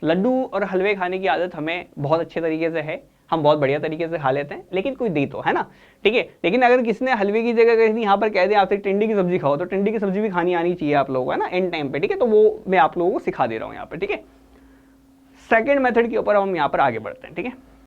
लड्डू और हलवे खाने की आदत हमें बहुत अच्छे तरीके से है, हम बहुत बढ़िया तरीके से खा लेते हैं, लेकिन कोई दी तो, है ना, ठीक है। लेकिन अगर किसी ने हलवे की जगह कहीं यहाँ पर कह दे आपसे टिंडी की सब्जी खाओ, तो टिंडी की सब्जी भी खानी आनी चाहिए आप लोगों को, है ना, एंड टाइम पे, ठीक है। तो वो मैं आप लोगों को सिखा दे रहा हूँ यहाँ पर, ठीक है। सेकेंड मेथड के ऊपर हम यहाँ पर आगे बढ़ते हैं, ठीक है।